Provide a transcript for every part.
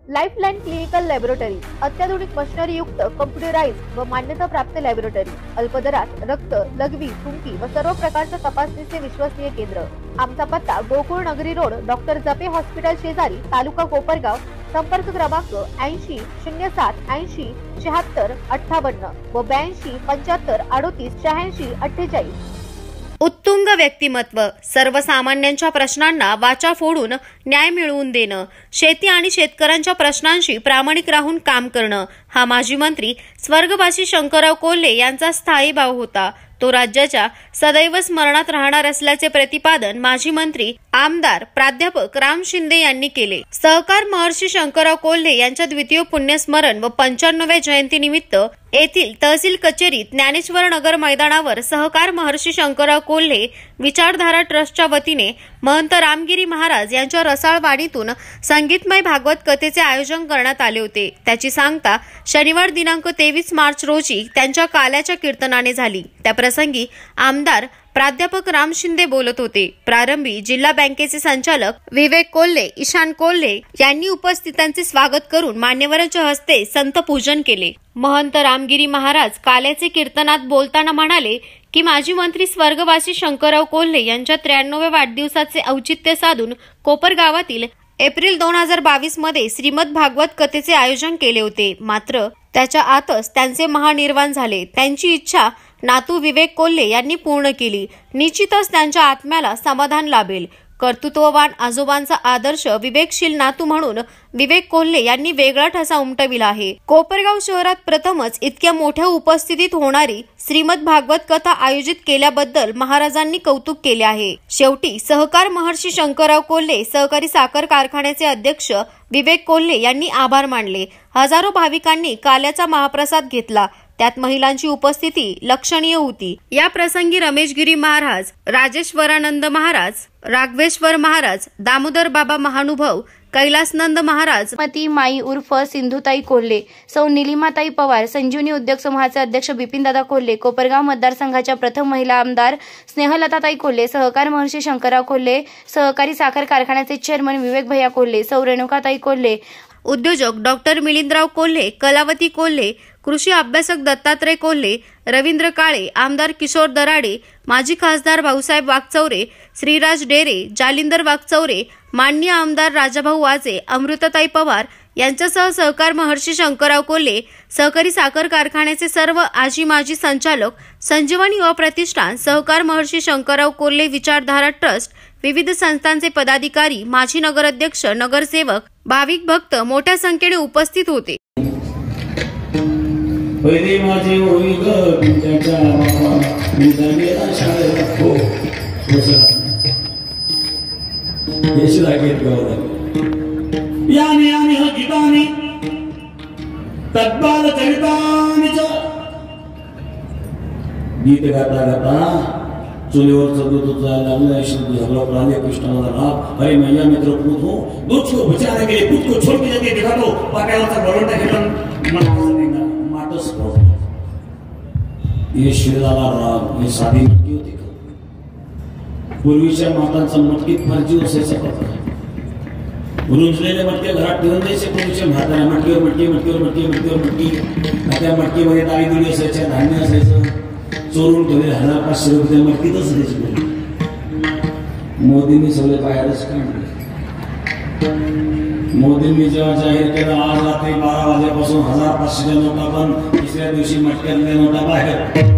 Lifeline clinical laboratory अत्याधुनिक machinery युक्त computerise व मान्यता प्राप्त लॅबोरेटरी, अल्प दरात रक्त, लघवी, थुंकी व सर्व प्रकारच्या तपासणीचे विश्वसनीय केंद्र। आमचा पत्ता गोकुळ नगरी रोड, डॉक्टर जपे हॉस्पिटल शेजारी, तालुका कोपरगाव। संपर्क क्रमांक 80 07 80 76 58 व 82 75 38 86 48। उत्तुंग व्यक्तिमत्व, सर्वसामान्यांच्या प्रश्नांना वाचा फोडून न्याय मिळवून देणं, शेती आणि शेतकऱ्यांच्या प्रश्नांशी प्रामाणिक राहून काम करणं हा माजी मंत्री स्वर्गवासी शंकरराव कोल्हे यांचा स्थायी भाव होता। तो राज्याच्या सदैव स्मरणात राहणार असल्याचे प्रतिपादन माजी मंत्री आमदार प्राध्यापक राम शिंदे यांनी केले। सहकार महर्षी शंकरराव कोल्हे यांच्या द्वितीय पुण्यस्मरण व 95व्या जयंतीनिमित्त येथील तहसील कचेरीत ज्ञानेश्वर नगर मैदानावर सहकार महर्षी शंकरराव कोल्हे विचारधारा ट्रस्टच्या वतीने महंत रामगिरी महाराज यांच्या रसाळवाडीतून संगीतमय भागवत कथेचे आयोजन करण्यात आले होते। त्याची सांगता शनिवार दिनांक 23 मार्च रोजी त्यांच्या काल्याच्या कीर्तनाने झाली। त्या प्रसंगी आमदार प्राध्यापक राम शिंदे बोलत होते। प्रारंभी जिल्हा बँकेचे संचालक विवेक कोल्हे, ईशान कोल्हे यांनी उपस्थितांचे स्वागत करून मान्यवरांच्या हस्ते संत पूजन केले। महंत रामगिरी महाराज काल्याचे कीर्तनात बोलताना म्हणाले की माजी मंत्री स्वर्गवासी शंकरराव कोल्हे यांच्या 93व्या वाढदिवसाचे औचित्य साधून कोपर गावातील एप्रिल 2022 मध्ये श्रीमद भागवत कथेचे आयोजन केले होते। मात्र त्याच्या आतच त्यांचे महानिर्वाण झाले। त्यांची इच्छा नातू विवेक कोल्हे यांनी पूर्ण केली। निश्चितच त्यांच्या आत्म्याला समाधान लाभेल। कर्तृत्ववान आजोबांचा आदर्श विवेकशील नातू म्हणून विवेक कोल्हे यांनी वेगळा ठसा उमटविला आहे। कोपरगाव शहरात प्रथमच इतक्या मोठ्या उपस्थितीत होणारी श्रीमद भागवत कथा आयोजित केल्याबद्दल महाराजांनी कौतुक केले आहे। शेवटी सहकार महर्षी शंकरराव कोल्हे सहकारी साखर कारखान्याचे अध्यक्ष विवेक कोल्हे यांनी आभार मानले। हजारो भाविकांनी काल्याचा महाप्रसाद घेतला। त्यात महिलांची उपस्थिती लक्षणीय होती। या प्रसंगी रमेशगिरी महाराज, राजेश्वरानंद महाराज, राघवेश्वर महाराज, दामोदर बाबा महानुभव, कैलासनंद महाराज, मती माई उर्फ सिंधुताई कोल्हे, सौ निलिमाताई पवार, संजीवनी उद्योग समूहाचे अध्यक्ष बिपिनदादा कोल्हे, कोपरगाव मतदारसंघाच्या प्रथम महिला आमदार स्नेहलताताई कोल्हे, सहकार महर्षी शंकरराव कोल्हे, सहकारी साखर कारखान्याचे चेअरमन विवेक भैया कोल्हे, सौ रेणुकाताई कोल्हे, उद्योजक डॉक्टर मिलिंदराव कोल्हे, कलावती कोल्हे, कृषी अभ्यासक दत्तात्रय कोल्हे, रवींद्र काळे, आमदार किशोर दराडे, माजी खासदार भाऊसाहेब वागचौरे, श्रीराज डेरे, जालिंदर वागचौरे, माननीय आमदार राजाभाऊ वाजे, अमृताताई पवार यांच्यासह सहकार महर्षी शंकरराव कोल्हे सहकारी साखर कारखान्याचे सर्व आजी माजी संचालक, संजीवनी युवा प्रतिष्ठान, सहकार महर्षी शंकरराव कोल्हे विचारधारा ट्रस्ट, विविध संस्थांचे पदाधिकारी, माजी नगराध्यक्ष, नगरसेवक, भाविक भक्त मोठ्या संख्येने उपस्थित होते। पहिले माझे होई ग तुमच्या बाबा मी जमेला शाळेत हो यश लागेल गावाला यानी यानी ह गीतानी तद्बाल चरितानीच गीत गाता गाता चुलीवर चढून लागला ईश्वर झगड़ा प्राणी कृष्णाला राम अरे मैया मित्र पूत हो दूध को बचाने के लिए खुद को छोड़ के जाके दिखा दो पाट्यावरचा बरोंडा घेऊन माटस ये शिराला राम हे साधी मटकी होती का? पूर्वीच्या मातांचा मटकीत फार जीव असायचा प्रकार। रुंजलेले मटके घरात ठेवून द्यायचे पूर्वीच्या म्हाताऱ्या मटकीवर मटकी मटकीवर मटकी मटकीवर मटकी त्या मटकीमध्ये डाळी दुळी असायच्या, धान्य असायचं, चोरून ठेवले 1500 रुपये मटकीतच द्यायचे। मोदींनी सगळे बाहेरच काढले। मोदींनी जेव्हा जाहीर केलं आज रात्री 12 वाजेपासून 1500च्या नोटा बंद, तिसऱ्या दिवशी मटक्यातल्या नोटा बाहेर।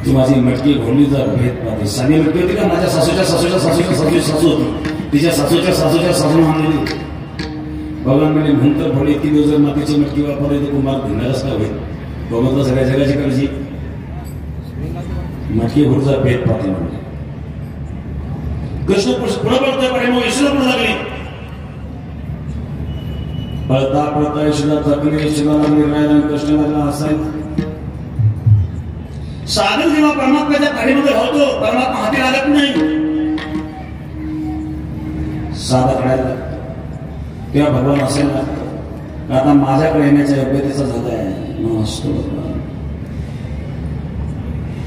ती माझी मटकी घोडलीचा भेद पाहते। साधी मटकी होती का? माझ्या सासूच्या सासूच्या सासूच्या सासूची सासू होती, तिच्या सासूच्या सासूच्या सासून आणलेली। भगवान म्हणजे म्हणतर भोळे इतकी दिवस जर मातीची मटकी वापरली तर कुंभार भिंगारच काय होईल? भगवंत सगळ्या जगाची काळजी मटकी घोडचा भेद पाहते म्हणजे कृष्ण पुढे पळतोय पण मग ईश्वर पुढे लागली। पळता पळता ईश्वरा तकली ईश्वराला निर्णय कृष्ण लागला असायचं। सागर जेव्हा परमात्म्याच्या थाळीमध्ये होतो परमात्मा हाती लागत नाही, साधा कळायला तेव्हा भगवान असेल ना आता माझ्याकडे येण्याच्या योग्यतेचा झाला आहे नसतो।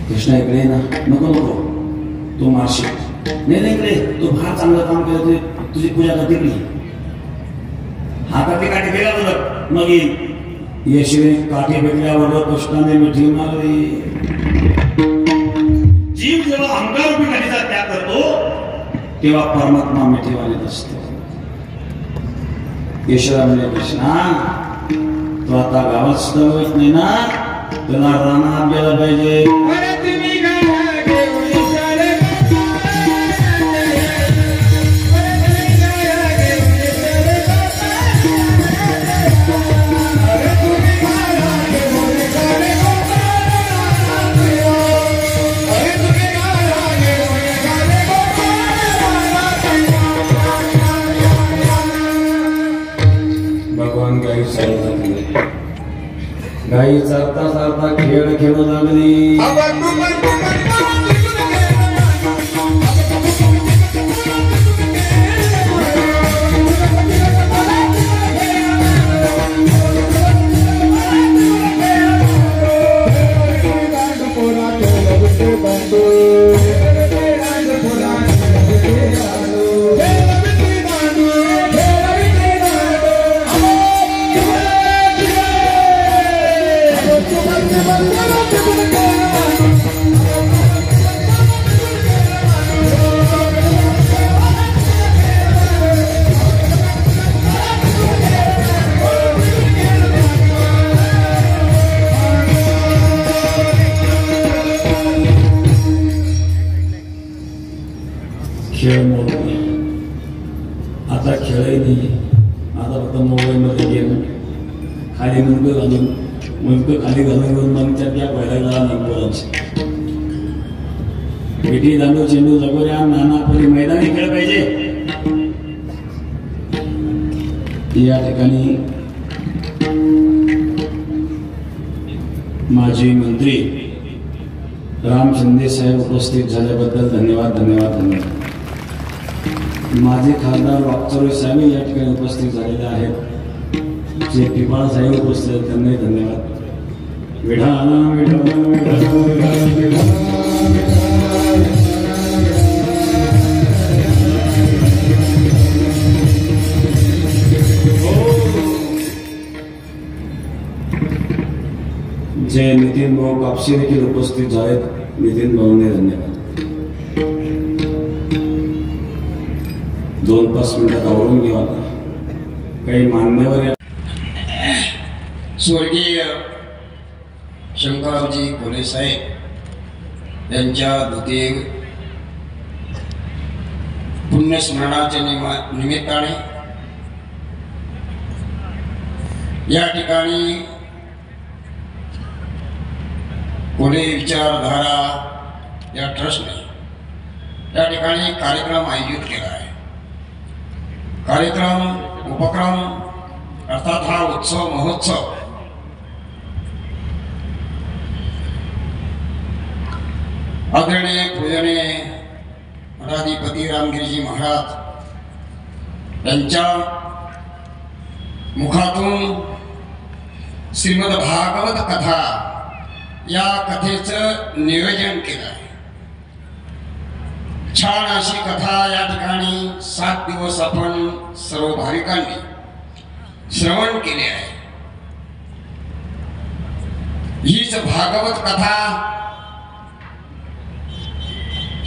कृष्ण इकडे ना नको नको तू मारशील नाही रे, तू फार चांगलं काम केलं, तुझी पूजा करते की हातातली काठी केला बघ, मग यशने काठी भेटल्याबरोबर कृष्णाने मिठी मारली. जीव जेव्हा अहंकार रूपी काठीचा त्याग करतो तेव्हा परमात्मा मिठी मारत असतो. यशोदा म्हणजे कृष्णा, तो आता गावात सुद्धा होत नाही ना, तुला रानात गेला पाहिजे. भगवान गाई चालतात, गाई चालता चालता खेळ खेळू लागली. खेळ मोबाईल, आता खेळही नाही, आता फक्त मोबाईल मध्ये गेम. खाली मुलगं घालून खाली घालून मग त्या त्या पहिल्याला बोलायचे. विटी दांडू चेंडू लगोऱ्या नाना परी मैदानी खेळ पाहिजे. या ठिकाणी माजी मंत्री राम शिंदे साहेब उपस्थित झाल्याबद्दल धन्यवाद धन्यवाद धन्यवाद. माजी खासदार वाकचौरे साहेब या ठिकाणी उपस्थित झालेले आहेत. जे पिंपळा साहेब उपस्थित आहेत त्यांनाही धन्यवाद. विढाला विढाला विढाला जे नितीन भाऊ कापशी देखील उपस्थित झालेत, नितीन भाऊंनी धन्यवाद. 2-5 मिनिटात आवडून घेऊ. आता काही मान्यवर स्वर्गीय शंकररावजी कोल्हे साहेब यांच्या द्वितीय पुण्यस्मरणाच्या निमित्ताने या ठिकाणी कोल्हे विचारधारा या ट्रस्टने या ठिकाणी कार्यक्रम आयोजित केला आहे. कार्यक्रम उपक्रम अर्थात हा उत्सव महोत्सव आदरणीय पूजनीय मठाधिपती रामगिरीजी महाराज यांच्या मुखातून श्रीमद भागवत कथा या कथेचं नियोजन केलं आहे. छान अशी कथा या ठिकाणी 7 दिवस आपण सर्व भाविकांनी श्रवण केले आहे. हीच भागवत कथा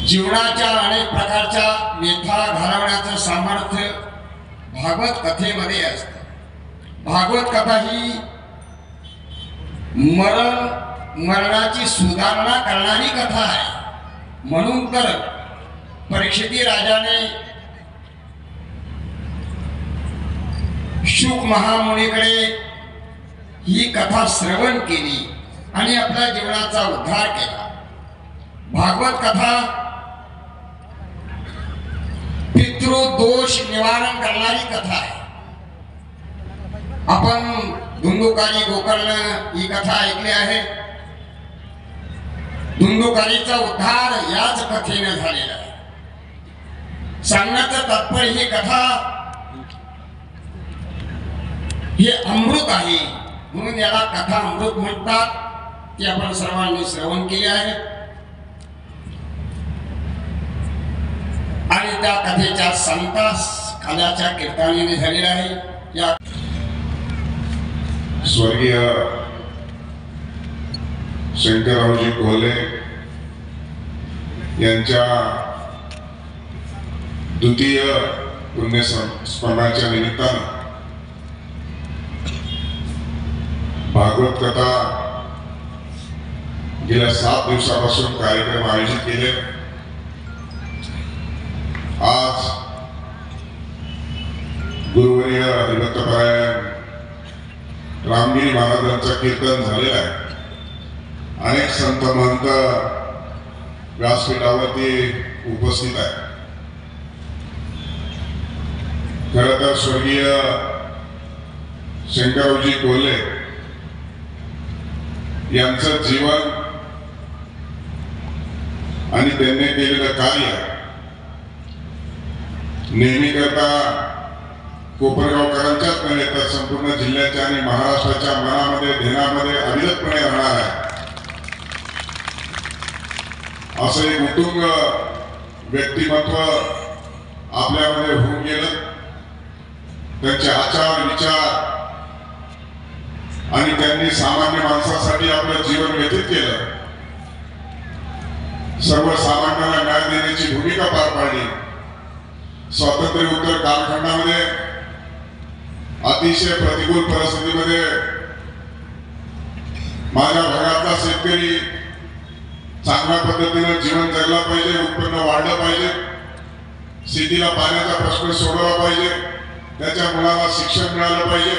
जीवनाच्या अनेक प्रकारच्या व्यथा घालवण्याचं सामर्थ्य भागवत कथेमध्ये असतं. भागवत कथा ही मरणाची सुधारणा करणारी कथा आहे. म्हणून तर परीक्षिती राजाने शुक महामुनीकडे ही कथा श्रवण केली आणि आपल्या जीवनाचा उद्धार केला. भागवत कथा पितृदोष निवारण करणारी कथा आहे. आपण धुंदुकारी गोकर्ण ही कथा ऐकली आहे. धुंदुकारीचा उद्धार याच कथेने झालेला आहे. सांगण्याचं तात्पर्य ही कथा हे अमृत आहे, म्हणून याला कथा अमृत म्हणतात. ती आपण सर्वांनी श्रवण केली आहे. आणि त्या कथेच्या सांगता काल्याच्या कीर्तनाने झालेला आहे। या स्वर्गीय शंकररावजी कोल्हे यांच्या द्वितीय पुण्यस्मरणाच्या निमित्तानं भागवत कथा गेल्या 7 दिवसापासून कार्यक्रम आयोजित केले। आज गुरुवर्य हरिभक्तपरायण रामगिरी महाराजांचं कीर्तन झालेलं आहे। अनेक संत महंत व्यासपीठावरती उपस्थित आहे। खरं तर स्वर्गीय शंकररावजी कोल्हे यांचं जीवन आणि त्यांनी केलेलं कार्य नेहमी करता कोपरगावकरांच्याच नव्हे तर संपूर्ण जिल्ह्याच्या आणि महाराष्ट्राच्या मनामध्ये ध्यानामध्ये अविरतपणे राहणार आहे। असं एक उत्तुंग व्यक्तिमत्व आपल्यामध्ये होऊन गेलं। त्यांचे आचार विचार आणि त्यांनी सामान्य माणसासाठी आपलं जीवन व्यतीत केलं। सर्वसामान्यांना न्याय देण्याची भूमिका पार पाडली। स्वातंत्र्योत्तर कालखंडामध्ये अतिशय प्रतिकूल परिस्थितीमध्ये माझ्या भागातला शेतकरी चांगल्या पद्धतीने जीवन जगला पाहिजे, उत्पन्न वाढलं पाहिजे, शेतीला पाण्याचा प्रश्न सोडवला पाहिजे, त्याच्या मुलाला शिक्षण मिळालं पाहिजे,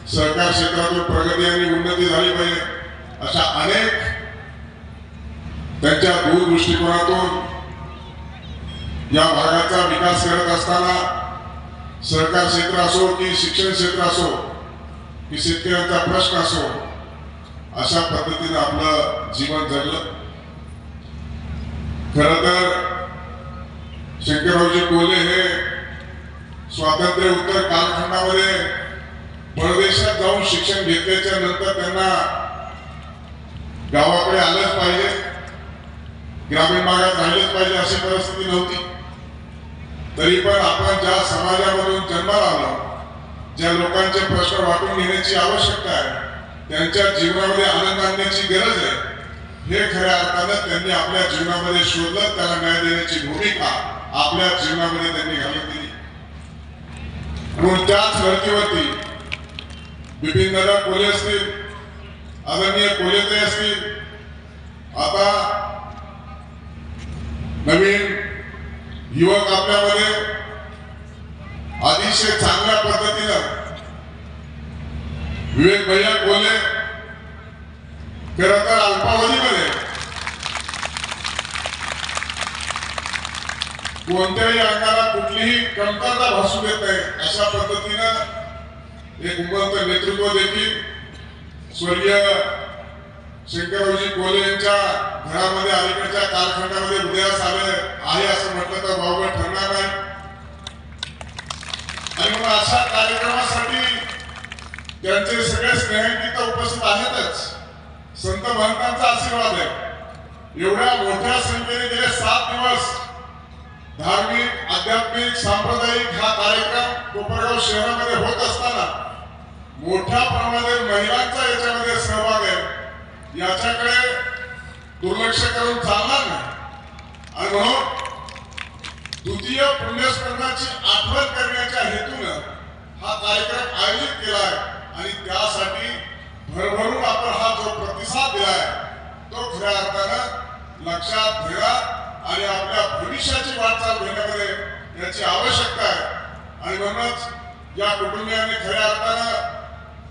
सहकार क्षेत्रातून प्रगती आणि उन्नती झाली पाहिजे, अशा अनेक त्यांच्या दूरदृष्टिकोनातून या भागाचा विकास करत असताना सहकार क्षेत्र असो की शिक्षण क्षेत्र असो की शेतकऱ्यांचा प्रश्न असो अशा पद्धतीने आपलं जीवन जगलं। खरं तर शंकररावजी कोल्हे हे स्वातंत्र्य उत्तर कालखंडामध्ये परदेशात जाऊन शिक्षण घेतल्याच्या नंतर त्यांना गावाकडे आलंच पाहिजे, ग्रामीण भागात राहिलंच पाहिजे अशी परिस्थिती नव्हती। तरी पण आपण ज्या समाजामधून जन्माला आलो, ज्या लोकांचे प्रश्न वाटून घेण्याची आवश्यकता आहे, त्यांच्या जीवनामध्ये आनंद आणण्याची गरज आहे, हे खऱ्या अर्थानं त्यांनी आपल्या जीवनामध्ये शोधलं। त्याला न्याय देण्याची भूमिका आपल्या जीवनामध्ये त्यांनी घालून दिली। म्हणून त्याच धर्तीवरती बिपिनदादा कोल्हे असतील, आदरणीय कोल्हेताई असतील, आता नवीन युवक आपल्यामध्ये अतिशय चांगल्या पद्धतीनं विवेक भैया कोल्हे खरं तर अल्पावधीमध्ये कोणत्याही अंगाला कुठलीही कमतरता भासू देत नाही अशा पद्धतीनं एक उमलत नेतृत्व देखील स्वर्गीय शंकररावजी कोल्हे यांच्या घरामध्ये अलीकडच्या कालखंडामध्ये उदयास आले आहे असं म्हटलं तर वावगं ठरणार नाही। आणि म्हणून अशा कार्यक्रमासाठी त्यांचे सगळे स्नेहमित्र उपस्थित आहेतच। संत महंतांचा आशीर्वाद आहे। एवढ्या मोठ्या संख्येने गेले 7 दिवस धार्मिक, आध्यात्मिक, सांप्रदायिक हा कार्यक्रम कोपरगाव शहरामध्ये होत असताना मोठ्या प्रमाणात महिलांचा याच्यामध्ये सहभाग आहे। याच्याकडे दुर्लक्ष करून चालणार नाही। आणि म्हणून द्वितीय पुण्यस्मरणाची आठवण करण्याच्या हेतूनं हा कार्यक्रम आयोजित केला आहे। आणि त्यासाठी भरभरून आपण हा जो प्रतिसाद दिलाय तो खऱ्या अर्थानं लक्षात घेणं आणि आपल्या भविष्याची वाटचाल घेण्यामध्ये याची आवश्यकता आहे। आणि म्हणूनच या कुटुंबियांनी खऱ्या अर्थानं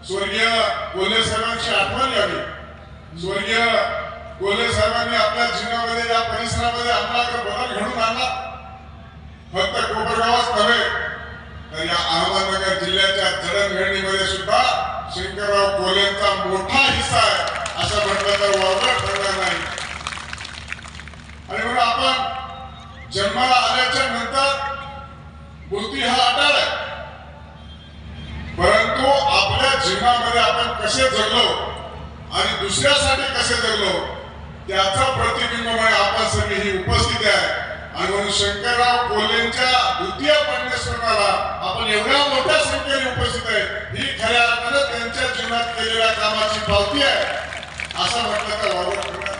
स्वर्गीय कोल्हे साहेबांची आठवण यावी। स्वर्गीय कोल्हे साहेबांनी आपल्या जीवनामध्ये या परिसरामध्ये आमच्याकडे बदल घडून आणला। फक्त कोपरगावच नव्हे तर या अहमदनगर जिल्ह्याच्या जडणघडणीमध्ये सुद्धा शंकरराव कोल्हेंचा मोठा हिस्सा आहे असं म्हटलं तर वावगं ठरणार नाही। आणि म्हणून आपण जन्माला आल्याच्या नंतर मृत्यू हा अटळ आहे, परंतु आपल्या जीवनामध्ये आपण कसे जगलो आणि दुसऱ्यासाठी कसे जगलो त्याचा प्रतिबिंब म्हणून आपण सगळी ही उपस्थिती आहे। आणि म्हणून शंकरराव कोल्हेंच्या द्वितीय पुण्यस्मरणाला आपण एवढ्या मोठ्या संख्येने उपस्थित आहे, ही खऱ्या अर्थानं त्यांच्या जीवनात केलेल्या कामाची पावती आहे असं म्हटलं तर वावर करणार.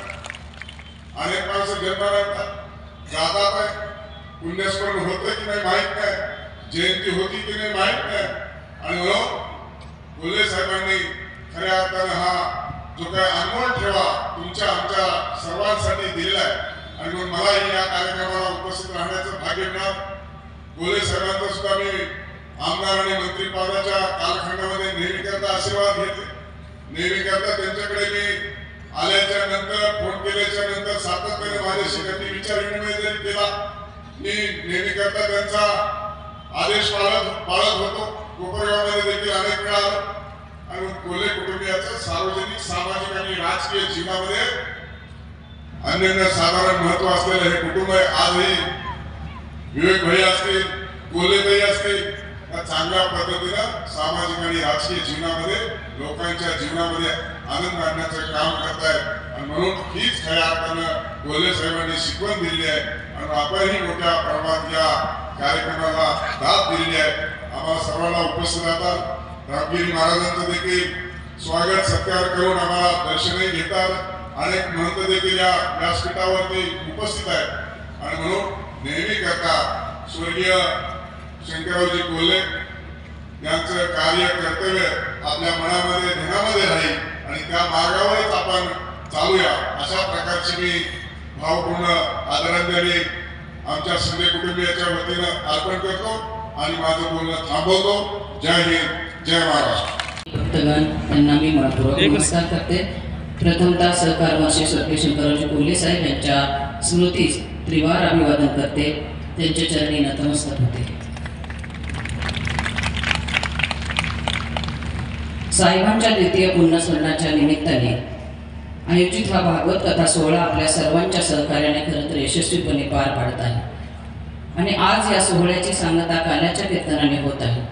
अनेक माणसं जन्माला जातात आहे, पुण्यस्मरण होतं की नाही माहीत नाही, जयंती होती की नाही माहीत नाही. आणि म्हणून कोल्हे साहेबांनी खऱ्या अर्थानं हा जो काय अनमोल ठेवा तुमच्या आमच्या सर्वांसाठी दिलेला आहे. आणि म्हणून मलाही या कार्यक्रमाला उपस्थित राहण्याचं भाग्य मिळालं. कोल्हे साहेबांचा सुद्धा मी आमदार आणि मंत्रिपदाच्या कालखंडामध्ये नेहमीकरता आशीर्वाद घेतले. नेहमीकरता त्यांच्याकडे मी आल्याच्या नंतर, फोन केल्याच्या नंतर सातत्याने माझ्याशी कधी विचार विनिमय जरी केला, मी नेहमीकरता त्यांचा आदेश पाळत होतो. कोपरगावमध्ये देखील अनेक वेळा आलो. आणि कोल्हे कुटुंबियाचं सार्वजनिक, सामाजिक आणि राजकीय जीवनामध्ये अनन्य साधारण महत्व असलेलं हे कुटुंब आहे. आजही विवेक भाई असतील, कोल्हेताई असतील, या चांगल्या पद्धतीनं सामाजिक आणि राजकीय जीवनामध्ये लोकांच्या जीवनामध्ये आनंद आणण्याचं काम करतायत. आणि म्हणून हीच खऱ्या अर्थानं कोल्हे साहेबांनी शिकवण दिलेली आहे. आणि आपणही मोठ्या प्रमाणात या कार्यक्रमाला दाद दिलेली आहे. आम्हाला सर्वांना उपस्थित राहतात. रामगिरी महाराजांचं देखील स्वागत सत्कार करून आम्हाला दर्शनही घेतात. अनेक महंत देखील या व्यासपीठावरती उपस्थित आहेत. आणि म्हणून नेहमी करता स्वर्गीय शंकररावजी कोल्हे यांचं कार्य, कर्तव्य आपल्या मनामध्ये, ध्यानामध्ये राहील आणि त्या मार्गावरच आपण चालूया अशा प्रकारची मी भावपूर्ण आदरांजली आमच्या शिंदे कुटुंबियाच्या वतीनं अर्पण करतो आणि माझं बोलणं थांबवतो. जय हिंद, जय महाराष्ट्र. भक्तगण यांना मी मनपूर्वक नमस्कार करते. प्रथमतः सहकार महर्षी स्वर्गीय शंकररावजी कोल्हे साहेब यांच्या स्मृतीस त्रिवार अभिवादन करते. त्यांच्या चरणी नतमस्तक होते. साहेबांच्या द्वितीय पुण्यस्मरणाच्या निमित्ताने आयोजित हा भागवत कथा सोहळा आपल्या सर्वांच्या सहकार्याने खरं तर यशस्वीपणे पार पाडत आहे. आणि आज या सोहळ्याची सांगता काल्याच्या कीर्तनाने होत आहे.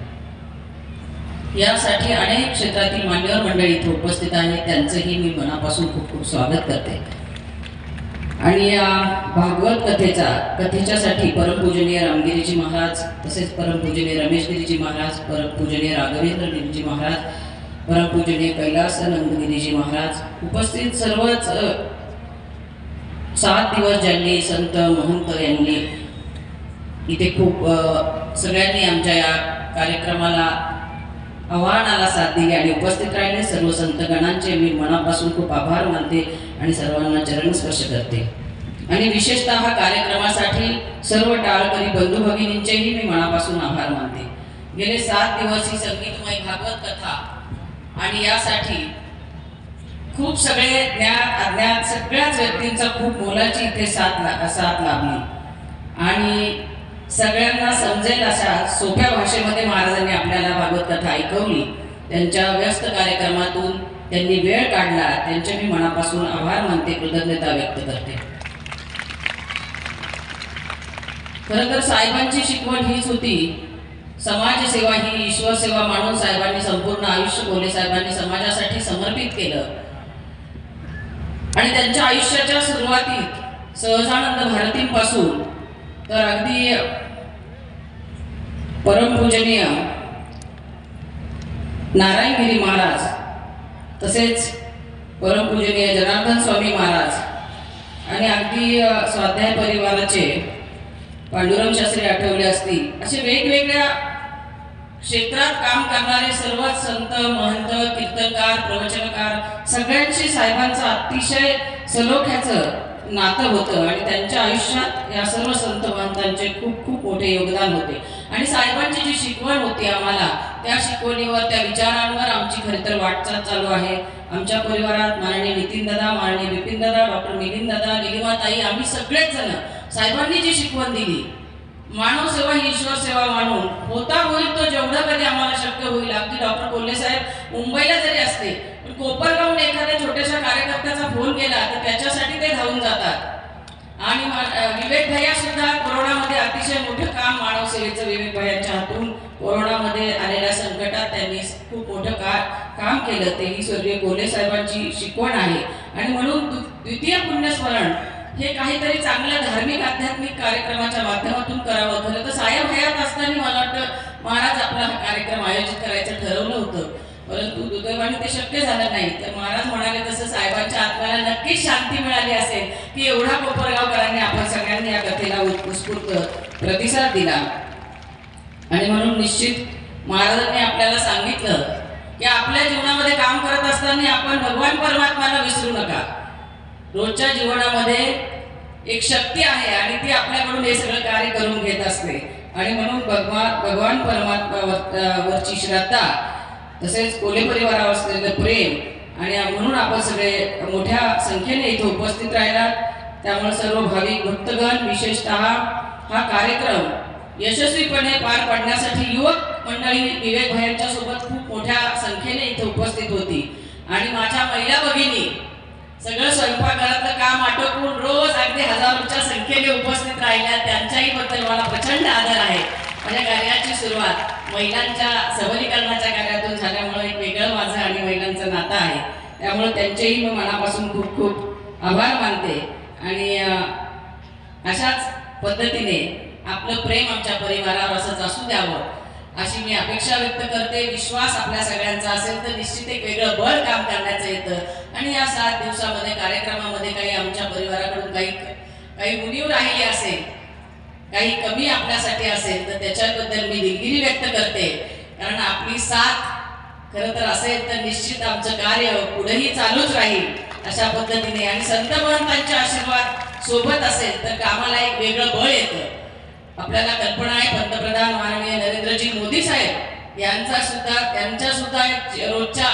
यासाठी अनेक क्षेत्रातील मान्यवर मंडळी इथे उपस्थित आहेत. त्यांचंही मी मनापासून खूप खूप स्वागत करते. आणि या भागवत कथेच्यासाठी परमपूजनीय रामगिरीजी महाराज, तसेच परमपूजनीय रमेशगिरीजी महाराज, परमपूजनीय राघवेंद्र गिरीजी महाराज, परमपूजनीय कैलासानंदगिरीजी महाराज, उपस्थित सर्वच 7 दिवस ज्यांनी संत महंत यांनी इथे खूप सगळ्यांनी आमच्या या कार्यक्रमाला आव्हानाला साथ दिली आणि उपस्थित राहिले. सर्व संतगणांचे मी मनापासून खूप आभार मानते आणि सर्वांना चरणस्पर्श करते. आणि विशेषतः हा कार्यक्रमासाठी सर्व टाळकरी बंधू भगिनींचेही मी मनापासून आभार मानते. गेले 7 दिवस ही संगीतमय भागवत कथा आणि यासाठी खूप सगळे ज्ञात अज्ञात सगळ्याच व्यक्तींचा खूप मोलाची इथे साथ लाभली. आणि सगळ्यांना समजेल अशा सोप्या भाषेमध्ये महाराजांनी आपल्याला भागवत कथा ऐकवली. त्यांच्या व्यस्त कार्यक्रमातून त्यांनी वेळ काढला, त्यांचे मी मनापासून आभार मानते, कृतज्ञता व्यक्त करते. खरं तर साहेबांची शिकवण हीच होती, समाजसेवा ही ईश्वर सेवा मानून साहेबांनी संपूर्ण आयुष्य कोल्हे साहेबांनी समाजासाठी समर्पित केलं. आणि त्यांच्या आयुष्याच्या सुरुवातीत सहजानंद भारतींपासून तर अगदी परमपूजनीय नारायणगिरी महाराज, तसेच परमपूजनीय जनार्दन स्वामी महाराज आणि अगदी स्वाध्याय परिवाराचे पांडुरंग शास्त्री आठवले असतील, असे वेगवेगळ्या क्षेत्रात काम करणारे सर्वच संत महंत कीर्तनकार प्रवचनकार सगळ्यांशी साहेबांचं अतिशय सलोख्याचं नातं होतं. आणि त्यांच्या आयुष्यात या सर्व संत महंतांचे खूप खूप मोठे योगदान होते. आणि साहेबांची जी शिकवण होती आम्हाला, त्या शिकवणीवर, त्या विचारांवर आमची खरी तर वाटचाल चालू आहे. आमच्या परिवारात माननीय नितीन दादा, माननीय बिपिन दादा, डॉक्टर मिलिंद दादा, निलिमाताई, आम्ही सगळेच जण साहेबांनी जी शिकवण दिली, मानव सेवा ही ईश्वर सेवा मानून होता होईल तो जेवढं कधी आम्हाला शक्य होईल. अगदी डॉक्टर कोल्हे साहेब मुंबईला जरी असते पण कोपरगावून एखाद्या छोट्याशा कार्यकर्त्याचा फोन केला तर त्याच्यासाठी ते धावून जातात. आणि विवेक भैया सुद्धा कोरोनामध्ये अतिशय मोठं काम मानव सेवेचं विवेक भैयांच्या हातून कोरोनामध्ये आलेल्या संकटात त्यांनी खूप मोठं काम केलं. तेही स्वर्गीय कोल्हे साहेबांची शिकवण आहे. आणि म्हणून द्वितीय पुण्यस्मरण हे काहीतरी चांगल्या धार्मिक आध्यात्मिक कार्यक्रमाच्या माध्यमातून करावं. खरं तर साहेब हयात असताना मला वाटतं महाराज आपला हा कार्यक्रम आयोजित करायचं ठरवलं होतं, परंतु दुर्दैवाने ते शक्य झालं नाही. तर महाराज म्हणाले तसं साहेबांच्या आत्म्याला नक्कीच शांती मिळाली असेल की एवढा कोपरगावकरांनी आपण सगळ्यांनी या कथेला उत्स्फूर्त प्रतिसाद दिला. आणि म्हणून निश्चित महाराजांनी आपल्याला सांगितलं की आपल्या जीवनामध्ये काम करत असताना आपण भगवान परमात्म्याला विसरू नका. रोजच्या जीवनामध्ये एक शक्ती आहे आणि ती आपल्याकडून हे सगळं कार्य करून घेत असते. आणि म्हणून भगवान परमात्म्यावरची श्रद्धा, तसेच कोल्हे परिवारावर असलेलं प्रेम, आणि म्हणून आपण सगळे मोठ्या संख्येने इथे उपस्थित राहिला. त्यामुळे सर्व भाविक भक्तगण, विशेषतः हा कार्यक्रम यशस्वीपणे पार पाडण्यासाठी युवक मंडळी विवेक भैयांच्या सोबत खूप मोठ्या संख्येने इथे उपस्थित होती. आणि माझ्या महिला भगिनी सगळं स्वयंपाकघरातलं काम आटोपून रोज अगदी हजारोच्या संख्येने उपस्थित राहिल्या. त्यांच्याही बद्दल मला प्रचंड आदर आहे. माझ्या कार्याची सुरुवात महिलांच्या सबलीकरणाच्या कार्यातून झाल्यामुळे एक वेगळं माझं आणि महिलांचं नातं आहे. त्यामुळे त्यांचेही मी मनापासून खूप खूप आभार मानते. आणि अशाच पद्धतीने आपलं प्रेम आमच्या परिवारावर असंच असू द्यावं अशी मी अपेक्षा व्यक्त करते. विश्वास आपल्या सगळ्यांचा असेल तर निश्चित एक वेगळं बळ काम करण्याचं येतं. आणि या 7 दिवसामध्ये कार्यक्रमामध्ये काही आमच्या परिवाराकडून काही उणीव राहिली असेल, काही कमी आपल्यासाठी असेल तर त्याच्याबद्दल मी दिलगिरी व्यक्त करते. कारण आपली साथ खरं तर असेल तर निश्चित आमचं कार्य पुढेही चालूच राहील अशा पद्धतीने. आणि संत महंतांचे आशीर्वाद सोबत असेल तर कामाला एक वेगळं बळ येतं. आपल्याला कल्पना आहे पंतप्रधान माननीय नरेंद्रजी मोदी साहेब यांच्या सुद्धा रोजच्या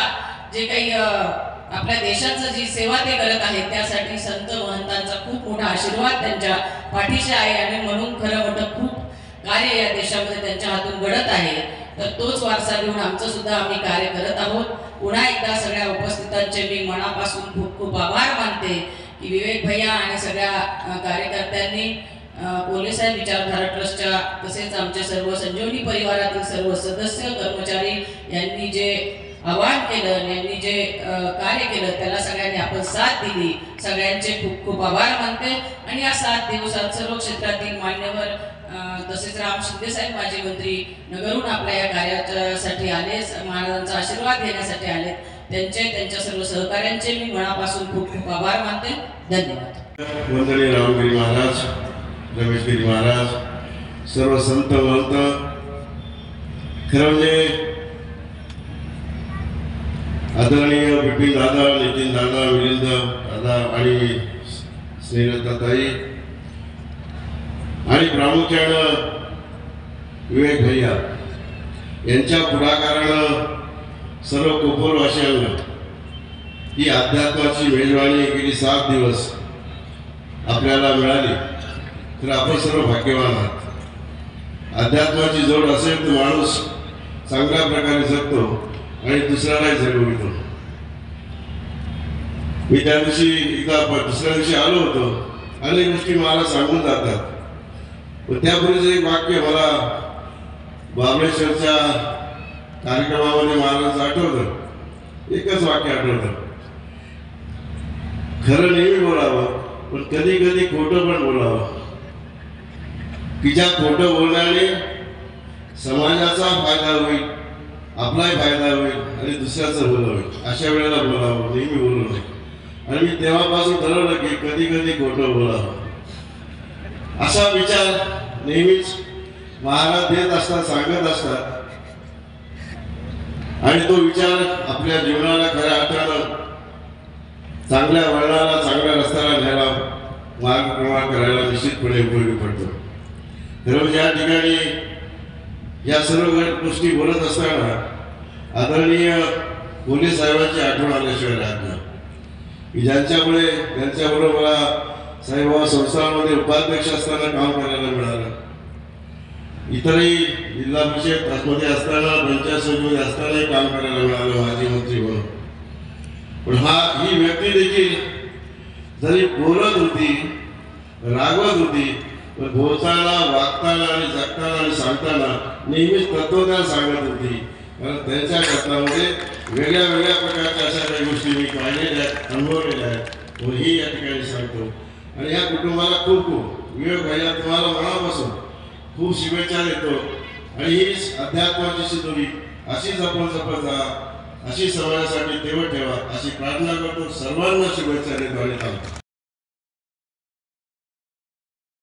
जे काही आपल्या देशाचं जी सेवा ते करत आहेत त्यासाठी संत महंतांचा खूप मोठा आशीर्वाद त्यांच्या पाठीशी आहे. आणि म्हणून खरं मोठं खूप कार्य या देशामध्ये त्यांच्या हातून घडत आहे. तर तोच वारसा घेऊन आमचं सुद्धा आम्ही कार्य करत आहोत. पुन्हा एकदा सगळ्या उपस्थितांचे मी मनापासून खूप खूप आभार मानते की विवेक भैया आणि सगळ्या कार्यकर्त्यांनी, कोल्हे साहेब विचारधारा ट्रस्टच्या, तसेच आमच्या सर्व संजीवनी परिवारातील सर्व सदस्य कर्मचारी यांनी जे आवाहन केलं, यांनी जे कार्य केलं त्याला सगळ्यांनी आपण साथ दिली. सगळ्यांचे खूप खूप आभार मानते. आणि या 7 दिवसात सर्व क्षेत्रातील मान्यवर, तसेच राम शिंदे साहेब माजी मंत्री नगरहून आपल्या या कार्यासाठी आले, महाराजांचा आशीर्वाद घेण्यासाठी आले. त्यांच्या सर्व सहकाऱ्यांचे मी मनापासून खूप खूप आभार मानते. धन्यवाद. वंदनीय रामगिरी महाराज, रमेशगिरी महाराज, सर्व संत महंत, खरं म्हणजे आदरणीय बिपिन दादा, नितीन दादा, मिलिंद दादा आणि स्नेहलताताई, आणि प्रामुख्यानं विवेक भैया यांच्या पुढाकारानं सर्व कोपरवासियांना ही अध्यात्माची मेजवानी गेली 7 दिवस आपल्याला मिळाली. तर आपण सर्व भाग्यवान आहात. अध्यात्माची जोड असेल तर माणूस चांगल्या प्रकारे जगतो आणि दुसऱ्यालाही जगवितो. मी त्या दिवशी दुसऱ्या दिवशी आलो होतो. अनेक गोष्टी मला सांगून जातात, पण त्यापूर्वीचं एक वाक्य मला बाबळेश्वरच्या कार्यक्रमामध्ये महाराजांचं आठवतं. एकच वाक्य आठवतं, खरं नेहमी बोलावं पण कधी कधी खोटं पण बोलावं, की ज्या खोटं बोलण्याने समाजाचा फायदा होईल, आपलाही फायदा होईल आणि दुसऱ्याचं भलं होईल. अशा वेळेला बोलावं, नेहमी बोलू नये. आणि मी तेव्हापासून ठरवलं की कधी कधी खोटं बोलावं. असा विचार नेहमीच महाराज देत असतात, सांगत असतात. आणि तो विचार आपल्या जीवनाला खऱ्या अर्थानं चांगल्या वळणाला, चांगल्या रस्त्याला न्यायला, मार्गक्रमण करायला निश्चितपणे उपयोगी पडतो. खरं ज्या ठिकाणी या सर्व गोष्टी बोलत असताना आदरणीय कोल्हे साहेबांची आठवण आल्याशिवाय राहत नाही, की ज्यांच्यामुळे त्यांच्याबरोबर मला साईबाबा संस्थांमध्ये उपाध्यक्ष असताना काम करायला मिळालं. इतरही जिल्हा परिषद मध्ये असताना, पंचायत समितीमध्ये असतानाही काम करायला मिळालं माजी मंत्री म्हणून. पण ही व्यक्ती देखील जरी बोलत होती, रागवत होती, पण बोलताना, वागताना आणि जगताना आणि सांगताना नेहमीच तत्वज्ञान सांगत होती. कारण त्यांच्या घटनामध्ये वेगळ्या वेगळ्या प्रकारच्या अशा काही गोष्टी मी पाहिलेल्या आहेत, अनुभवलेल्या आहेत, ही या ठिकाणी सांगतो. आणि या कुटुंबाला खूप खूप विवेक व्हायला तुम्हाला मनापासून खूप शुभेच्छा देतो आणि हीच अध्यात्माची शिदोरी अशीच आपण जपत राहा, अशी समाजासाठी तेवढ ठेवा अशी प्रार्थना करतो. सर्वांना शुभेच्छा देतो आणि थांबतो.